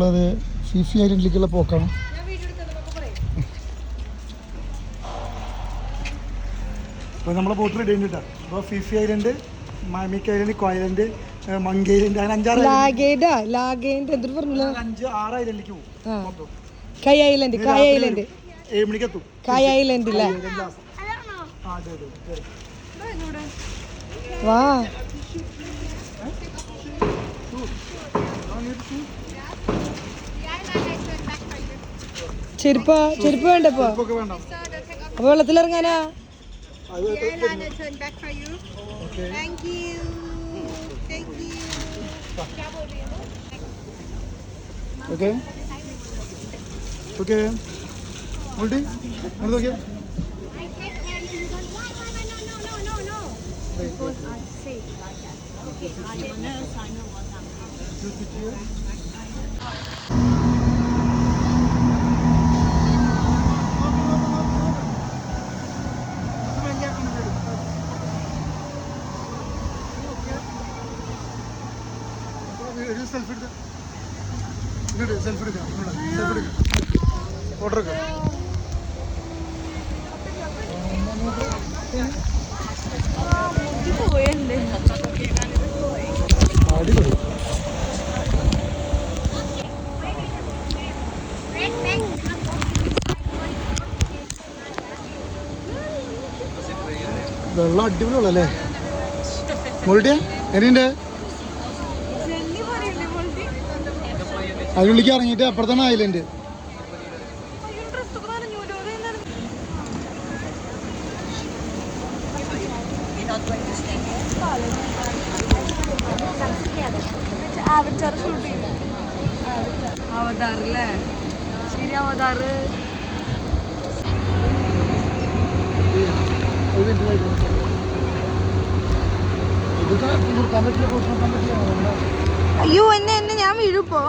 നമ്മളത് ഫിഫി ഐലൻഡിലേക്കുള്ള പോക്കാണ്. അപ്പോൾ നമ്മളെ ബോട്ട് റെഡി കഴിഞ്ഞിട്ടാണ്. അപ്പോൾ ഫിഫി ഐലൻഡ്, മാമിക് ഐലൻഡ്, കോ ഐലൻഡ്, മങ്കി ഐലൻഡ്, അങ്ങനെ 5-6 6 ഐലൻഡിലേക്ക് പോകും. കൈ ഐലൻഡ് 7 മണിക്ക് എത്തും. കൈ ഐലൻഡ് അല്ലേ? വാ ചെരുപ്പ് വേണ്ടപ്പോ? അപ്പൊ വെള്ളത്തിലിറങ്ങാനാ? ഓക്കെ ഓക്കെ നോക്കിയാ സെൽഫി എടുക്കാം. ഓർഡർ എടുക്കാം. അടിപൊളി. വെള്ളം അടിപൊളി വെള്ളല്ലേ? മോൾട്ടിയ എങ്ങനെയുണ്ട്? അതിനുള്ളിലേക്ക് ഇറങ്ങിയിട്ട് അപ്പുറത്താണ് ഐലൻഡ്. അവതാറല്ലേ? ശരി, അവതാറ്. അയ്യോ, എന്നെ ഞാൻ വീഴുപ്പോ?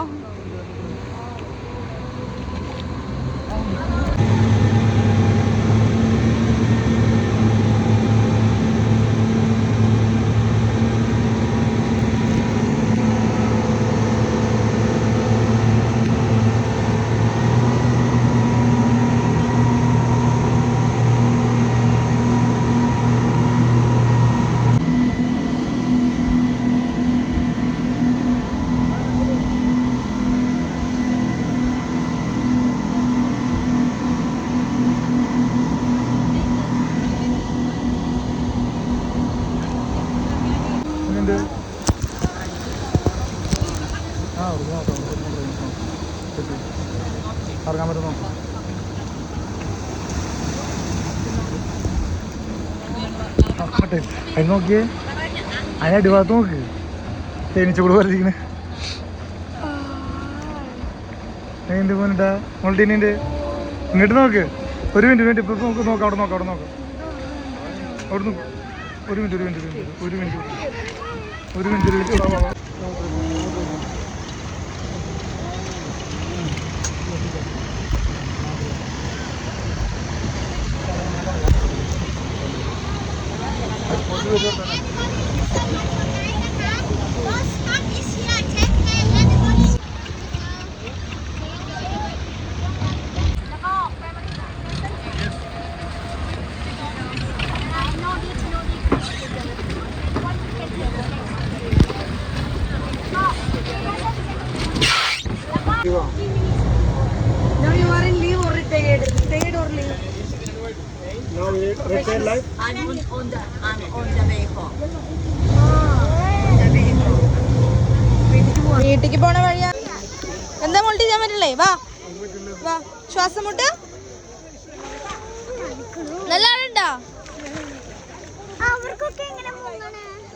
ഇറങ്ങാൻ പറ്റുമോ? അതിന് നോക്കിയേ, അതിന് അടിഭാഗത്ത് നോക്ക്, തേനീച്ചകൂട് വരച്ചിരിക്കണേ. അതിൻ്റെ പോനിട്ടാ മോൾട്ടീനിൻ്റെ ഇങ്ങോട്ട് നോക്ക്. ഒരു മിനിറ്റ് ഇപ്പം നോക്കാം. അവിടെ നോക്കാം. അവിടെ നോക്ക്. ഒരു minute. Now you are in leave or retired? Retired or leave? Now retired life? I'm on the way home. വീട്ടിക്ക് പോണ വഴിയാ. എന്താ മോൾട്ടി ചെയ്യാൻ പറ്റില്ലേ? വാ ശ്വാസം മുട്ട്. നല്ല ആളുണ്ടാ?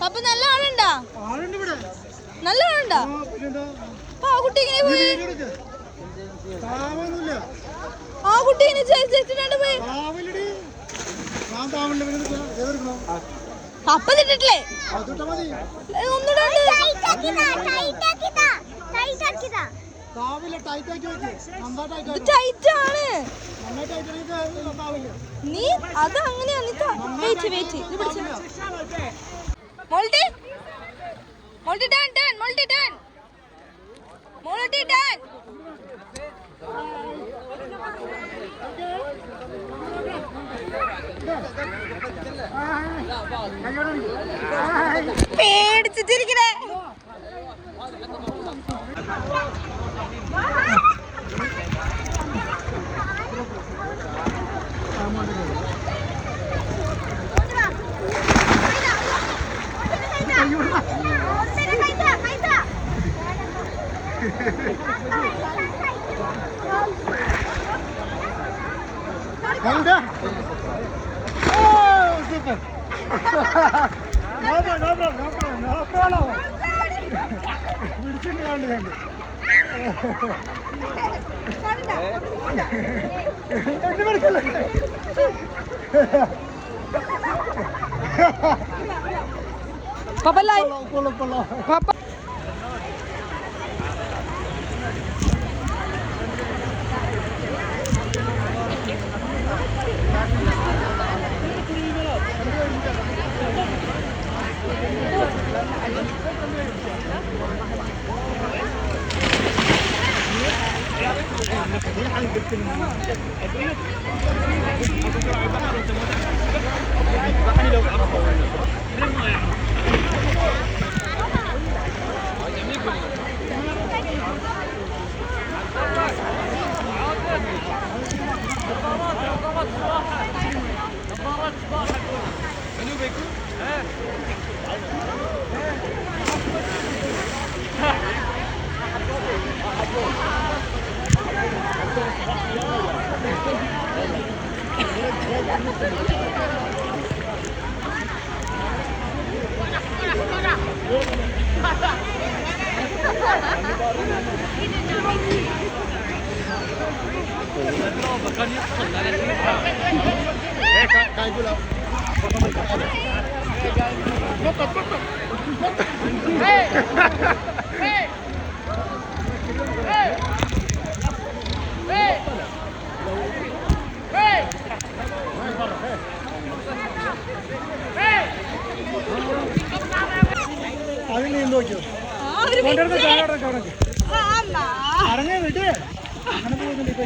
അപ്പൊ നല്ല ആളുണ്ടാ? നല്ല ആളുണ്ടാ? ആ കുട്ടി ഇങ്ങനെ പോയി. ആ കുട്ടി ഇങ്ങനെ ചേച്ചിട്ടാണ്ട് പോയി. അപ്പൊ തിട്ടിട്ടില്ലേ? നീ അത് അങ്ങനെയാ. മോൾട്ടി ടേൺ. പേടിച്ചിട്ടിരിക്കണേ. Super. No problem. പിടിച്ചിട്ട് കണ്ടു കണ്ടു എന്നെ പഠിക്കല്ലേ പപ്പല്ലായി പപ്പ അതിൽ നീ നോക്കിയോ അറിഞ്ഞേ വിട്ട് അങ്ങനെ പോകുന്നുണ്ട് ഇപ്പൊ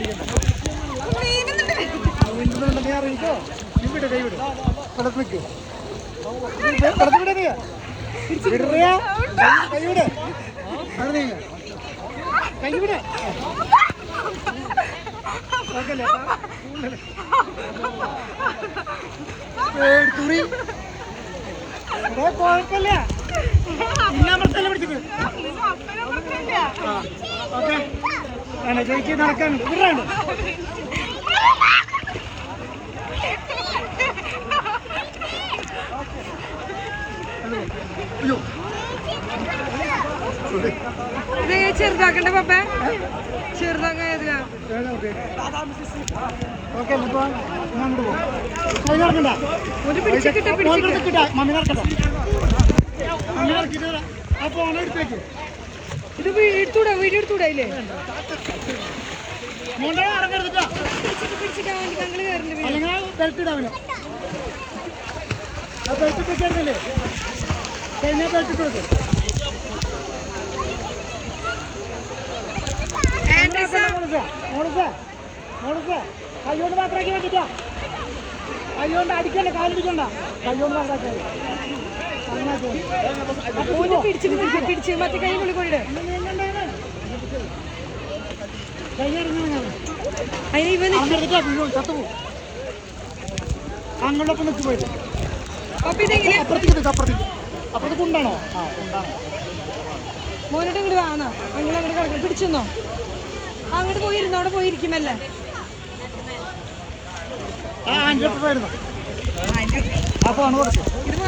ഇരിക്കണ്ട നീ അറിയിക്കോ നീ വിട് കൈ വിട് കിടത്ത് നിൽക്കോ കിടത്ത് വിട നീ വിടറിയാ കൈ വിട് അത് നീ കൈ വിട് തുറി കുഴപ്പമില്ല ഇന്നാമത്തല്ല പിടിച്ചത് ഓക്കെ ചേച്ചി നടക്കാൻ വിടാണ്ട് ചെറുതാക്കണ്ട പപ്പ ചെറുതാക്കാൻ ഓക്കെ അങ്ങോട്ട് പോകും കൈ നടക്കണ്ട മമ്മി നടക്കണ്ട മമ്മി നടക്കിട്ട് ആ ഫോൺ എടുത്തേക്ക് ഇത് എടുത്തൂടാ വീഡിയോ എടുത്തൂടാ ഇല്ലേ ഇറങ്ങരുതിട്ടാ പിടിച്ചിട്ടാ വേണ്ടി ഞങ്ങള് കയറില്ല അല്ലെങ്കിൽ ബെൽറ്റ് ഇടാവില്ല ആ ബെൽറ്റ് പിടിച്ചല്ലേ കഴിഞ്ഞാൽ ബെൽറ്റ് കൊടുക്കും കൈകൊണ്ട് മാത്രമാക്കി വേണ്ടിട്ടാ കൈകൊണ്ട് അടിക്കണ്ട കാലടിക്കണ്ട കൈകൊണ്ട് മാത്രമാക്കി പിടിച്ച് മറ്റേ കൈ കൊണ്ടിട് അങ്ങോട്ടൊപ്പം നിൽക്ക് പോയിട്ട് അപ്പുറത്തേക്ക് അപ്പുറത്തേക്ക് ഉണ്ടാണോ ആ ഉണ്ടാണോ മോനോട്ട് ഇങ്ങോട്ട് വാങ്ങണോ അങ്ങനെ അങ്ങോട്ട് കിടക്കണം പിടിച്ചെന്നോ അങ്ങോട്ട് പോയിരുന്നു അവിടെ പോയിരിക്കുമല്ലേ ആ 5 രൂപ വരുന്നു ആ ഫോൺ കൊടുക്കും ഇത്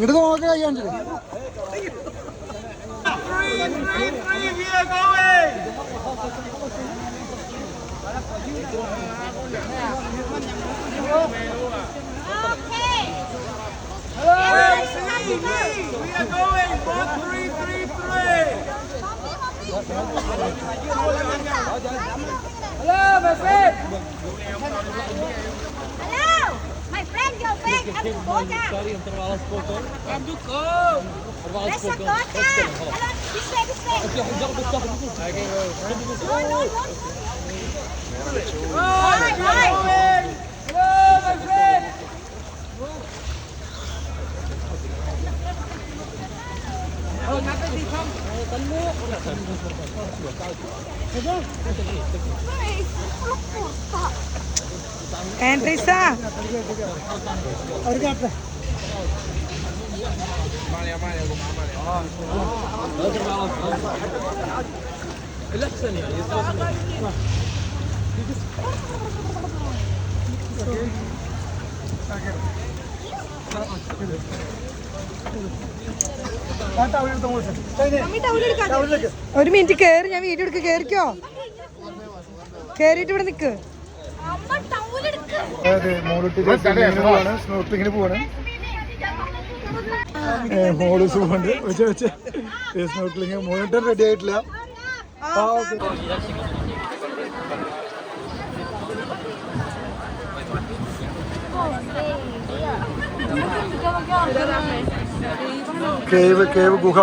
ഇത് നോക്കി കഴിയാൻ Hello, my my friend, your friend. Aduh, kota. Aduh, Rasa kota. Hello, this way, this way. No, no, no. Right, right. Entrisa. അവർക്ക് ഒരു മിനിറ്റ് കേറി, ഞാൻ വീഡിയോ എടുക്ക. കേറിക്കോ, കേറിയിട്ട് ഇവിടെ നിക്ക്. Amma towel എടുക്ക്. അതെ മോളിട്ടിട്ട് പോവാണ്, സ്നോർക്ലിങ്ങിന് പോവാണ്. മോള് സുഖമുണ്ട്. വെച്ച് സ്നോർക്ലിങ് മോണിറ്റർ റെഡി ആയിട്ടില്ല. ആ ഓക്കെ. കേവ് ഗുഹ.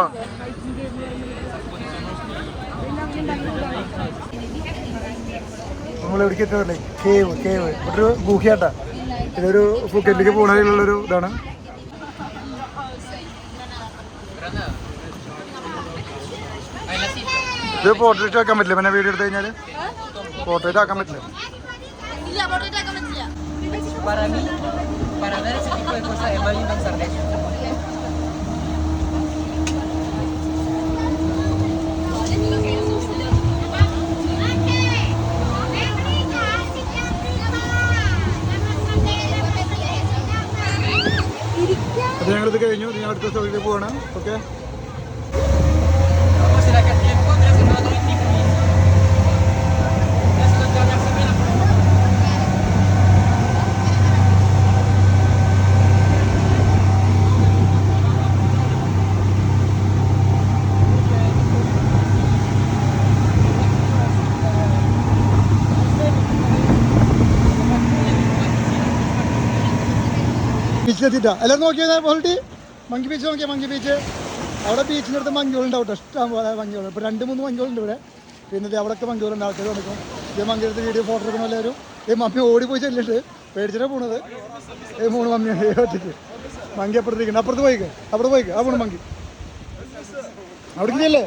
നമ്മൾ എവിടേക്ക് എത്താറില്ലേ? കേവ് ഒരു ഗുഹയാട്ടാ. ഇതൊരു ഫുക്കറ്റിലേക്ക് പോകണതിലുള്ളൊരു ഇതാണ്. ഇത് പോർട്രേറ്റ് ആക്കാൻ പറ്റില്ല. പിന്നെ വീഡിയോ എടുത്തു കഴിഞ്ഞാൽ പോർട്രേറ്റ് ആക്കാൻ പറ്റില്ല. ഇല്ല, portrait ആക്കാൻ പറ്റില്ല. Para ver ese tipo de cosas es más lindo en Sardes. അത് ഞങ്ങളിത് കഴിഞ്ഞു. ഞാൻ അടുത്ത സ്ഥലത്തേക്ക് പോവാണ്. ഓക്കെ. ബീച്ചിലെത്തിയിട്ടാ എല്ലാവരും നോക്കിയാൽ മോൾട്ടി മങ്കി ബീച്ച് നോക്കിയാൽ മങ്കി ബീച്ച്. അവിടെ ബീച്ചിൻ്റെ അടുത്ത് മങ്കികളുണ്ടാവും കേട്ടോ. ഇഷ്ടം പോലെ മങ്കികൾ. ഇപ്പോൾ 2-3 മങ്കികളുണ്ട് ഇവിടെ. പിന്നെ അവിടെയൊക്കെ മങ്കികളുണ്ട്. ആൾക്കാർ നടക്കും. ഈ മങ്കിയെടുത്ത് വീഡിയോ ഫോട്ടോ എടുക്കുന്ന എല്ലാവരും. ഈ മമ്മി ഓടിപ്പോയി ചെല്ലിട്ട് പേടിച്ചിട്ടാണ് പോണത്. 3 മമ്മി ഒറ്റയ്ക്ക്. മങ്കി അപ്പുറത്തേക്കുണ്ട്. അപ്പുറത്ത് പോയിക്ക്. ആ പോണു മങ്കി. അവിടേക്ക് ചെല്ലേ.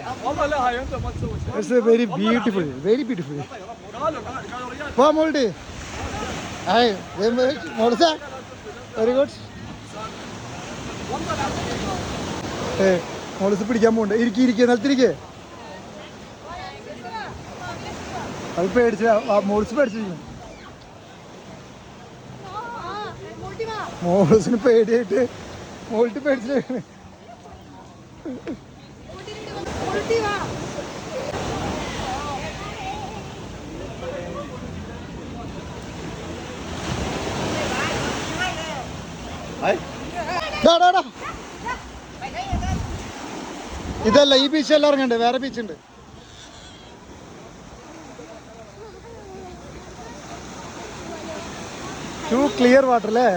It's very beautiful. വാ മോൾട്ടി. മോൾസാ വെരി ഗുഡ്. മോളിസ് പിടിക്കാൻ പോകണ്ടേ? ഇരിക്കുക നിലത്തിരിക്കേ. അത് പേടിച്ച മോളിസ് പേടിച്ചിരിക്കുന്നു. മോളിസിന് പേടിയായിട്ട് മോൾട്ടി പേടിച്ചിട്ട്. ഇതല്ല ഈ ബീച്ച് എല്ലാം ഇറങ്ങണ്ടേ? വേറെ ബീച്ചുണ്ട്. ടു ക്ലിയർ വാട്ടർ അല്ലേ?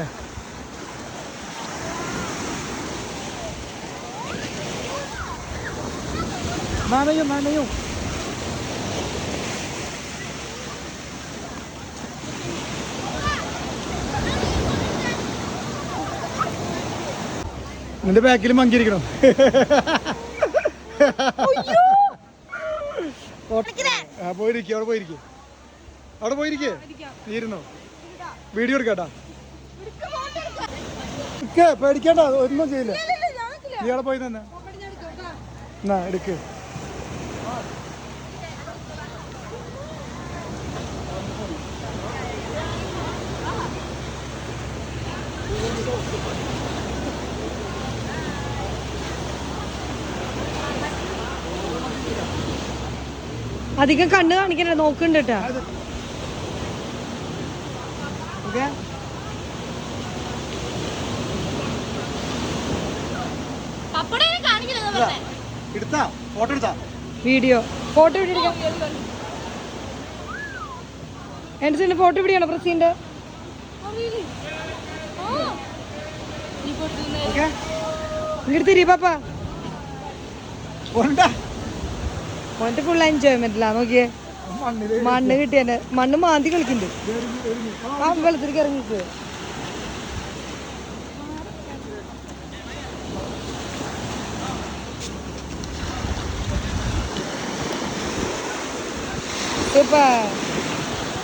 നനയും. നിന്റെ ബാക്കിൽ മങ്കിരിക്കണം. അവിടെ പോയിരിക്കേ. നീരുന്നോ? വീഡിയോ എടുക്കാട്ടാ. പേടിക്കണ്ട, ഒന്നും ചെയ്യില്ല. നീ അവിടെ പോയി തന്നെ എന്നാ എടുക്ക്. അധികം കണ്ണ് കാണിക്കണ്ട, നോക്കണ്ട കേട്ടാ. വീഡിയോ ഫോട്ടോ എന്റെ ഫോട്ടോ പിടിയാണോ പ്രസിന്റെ? ഓക്കെ ഇങ്ങോട്ട് തിരി പാപ്പ. പോരണ്ടാ മോന്റെ ഫുൾ എൻജോയ്മെന്റിലാ. നോക്കിയേ മണ്ണില് മണ്ണ് കിട്ടിയ മണ്ണ് മാന്തി കളിക്കുന്നുണ്ട്. ആ വെള്ളത്തിലേക്ക് ഇറങ്ങിക്ക്.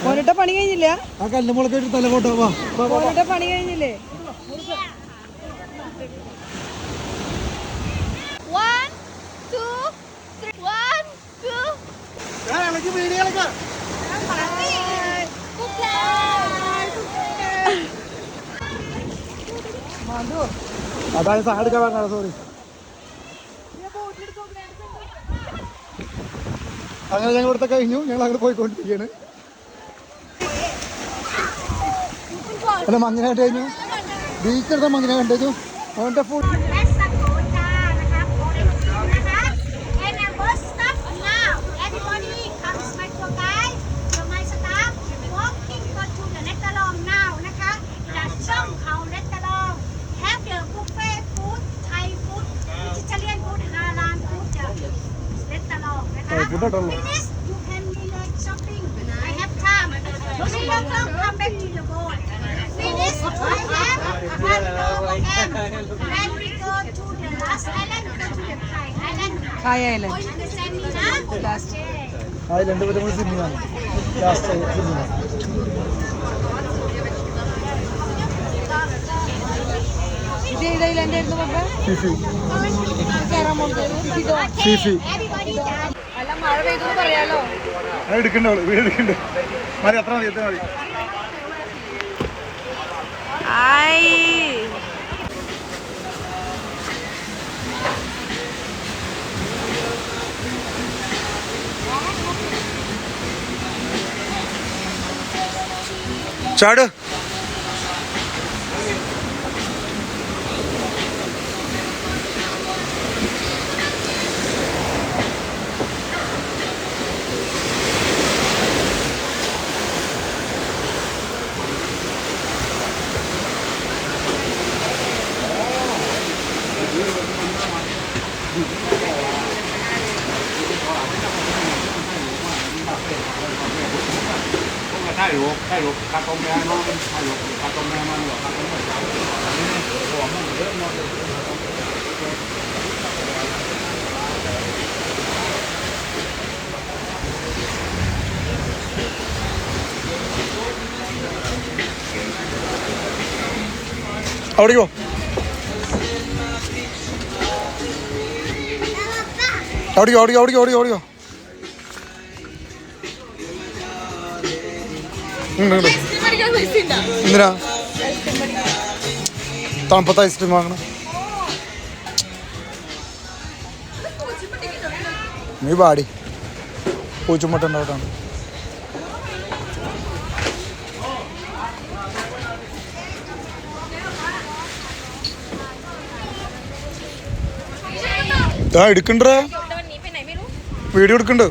മോനിട്ട പണി കഴിഞ്ഞില്ല. ആ കല്ല് മുളക്കെ തല പോട്ടോ. വാ മോനിട്ട പണി കഴിഞ്ഞില്ലേ? 1, 2, 3. 1, 2. ഇളക്കി വീഡിയോ കളിക്കാം. അതായത് സാധനം എടുക്കാൻ പറഞ്ഞ സോറി. അങ്ങനെ ഞങ്ങൾ ഇവിടുത്തെ കഴിഞ്ഞു. ഞങ്ങൾ അങ്ങോട്ട് പോയിക്കൊണ്ടിരിക്കുകയാണ്. അല്ല മഞ്ഞ കണ്ടു കഴിഞ്ഞു. ബീച്ചെടുത്ത മഞ്ഞ കണ്ടു കഴിഞ്ഞു. അവൻ്റെ ഫുൾ ഫുഡ് കേട്ടോ. You can relax shopping. I have time. Come back to the boat. Finish. I have 1 hour and then we go to the last island. We go to the Thai island. Hi Understand me now? Last day. ആ രണ്ടുപേരും കൂടി സിനിമയാണ് last cinema. ഇത് ഏത് island ആയിരുന്നു പപ്പ? Fifi. കയറാൻ പോകുന്നത് ഇതോ? ഫിഫി. Everybody done. അല്ല മഴ പെയ്തു പറയാലോ. അത് എടുക്കണ്ടോ വീട് എടുക്കണ്ട്. മതി അത്ര മതി എത്ര മതി. ചാട്. അവിടേക്കോ അവിടേക്കോ എന്തിനാ തണുപ്പത്ത് ഐസ്ക്രീം വാങ്ങണം? നീ പാടി പൂച്ചുമുട്ട ഉണ്ടാവട്ടാണ്. എടുക്കണ്ടേ വീഡിയോ എടുക്കണ്ട്.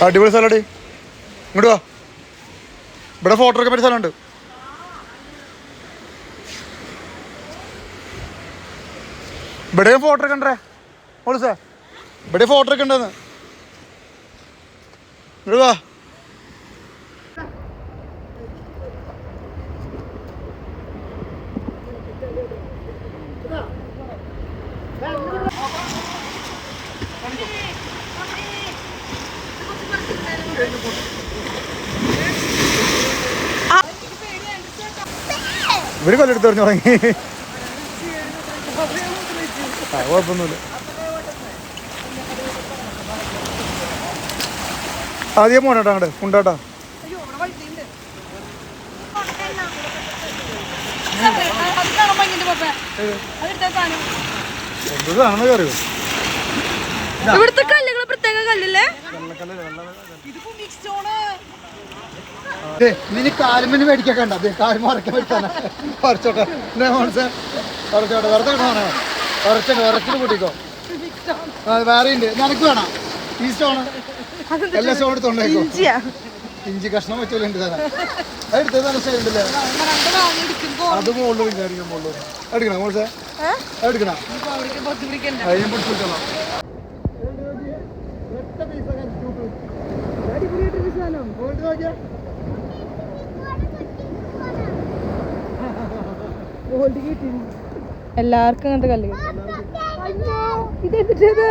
അടിപൊളി സ്ഥലമാടി. ഇങ്ങോട്ട് വാ. ഇവിടെ ഫോട്ടോ എടുക്കാൻ പറ്റിയ സ്ഥലമുണ്ട്. ഇവിടെ ഫോട്ടോ എടുക്കണ്ടേ മോളിസേ? ഇവിടെ ഫോട്ടോ എടുക്കണ്ടെന്ന്. ഇങ്ങോട്ട് വാ. ഇവര് കൊല്ലെടുത്ത് പറഞ്ഞു തുടങ്ങി. കുഴപ്പമൊന്നുമില്ല. ആദ്യം പോണേട്ടാ അങ്ങോട്ട് ഉണ്ടാട്ടാ. അയ്യോ അവിടെ വഴുതിയുണ്ട്. അത് കാണാൻ ഭംഗിയുണ്ട് പപ്പ. അതെടുത്താ സാധനം. എന്താണെന്ന് അറിയോ? ഇവിടുത്തെ കല്ലുകൾ പ്രത്യേക കല്ലല്ലേ? ഇനി കാലുമിന് മേടിക്കാൻ കണ്ട കാല് മറക്കാൻ പറ്റാനാ. കുറച്ചോട്ടെ മോൺസേ, കുറച്ചോട്ടെ വെറുതെ കിട്ടണോ? ഉറച്ചിട്ട് കൂട്ടിക്കോ. വേറെ ഉണ്ട്, നിനക്ക് വേണം ഈ സ്റ്റോണ്. എല്ലാ സ്റ്റോൺ എടുത്തോണ്ടേക്കോ. ഇഞ്ചി കഷ്ണം വെച്ചോലുണ്ട് തന്നെ. അതെടുത്തത് നല്ല സ്റ്റൈൽ ഉണ്ടല്ലേ? അത് മുകളിൽ വിചാരിക്കാൻ മുകളിൽ എടുക്കണം മോൾസേ, എടുക്കണം. അതിനെ പിടിച്ചോളാം. എല്ലാവർക്കും അങ്ങനത്തെ കല്ലുകൾ. ഇത് എന്നിട്ടത്